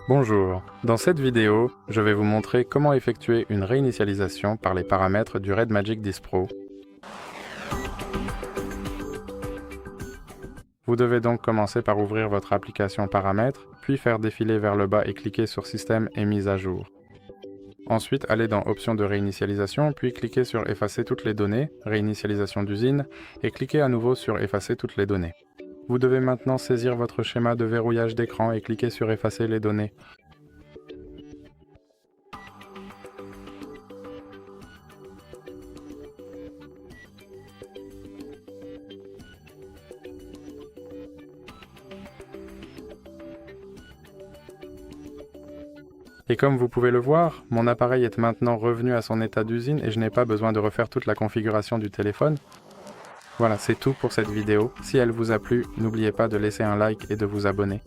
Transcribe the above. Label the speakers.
Speaker 1: Bonjour, dans cette vidéo, je vais vous montrer comment effectuer une réinitialisation par les paramètres du Red Magic 10 Pro. Vous devez donc commencer par ouvrir votre application Paramètres, puis faire défiler vers le bas et cliquer sur Système et mise à jour. Ensuite, allez dans Options de réinitialisation, puis cliquez sur Effacer toutes les données, Réinitialisation d'usine, et cliquez à nouveau sur Effacer toutes les données. Vous devez maintenant saisir votre schéma de verrouillage d'écran et cliquer sur Effacer les données. Et comme vous pouvez le voir, mon appareil est maintenant revenu à son état d'usine et je n'ai pas besoin de refaire toute la configuration du téléphone. Voilà, c'est tout pour cette vidéo. Si elle vous a plu, n'oubliez pas de laisser un like et de vous abonner.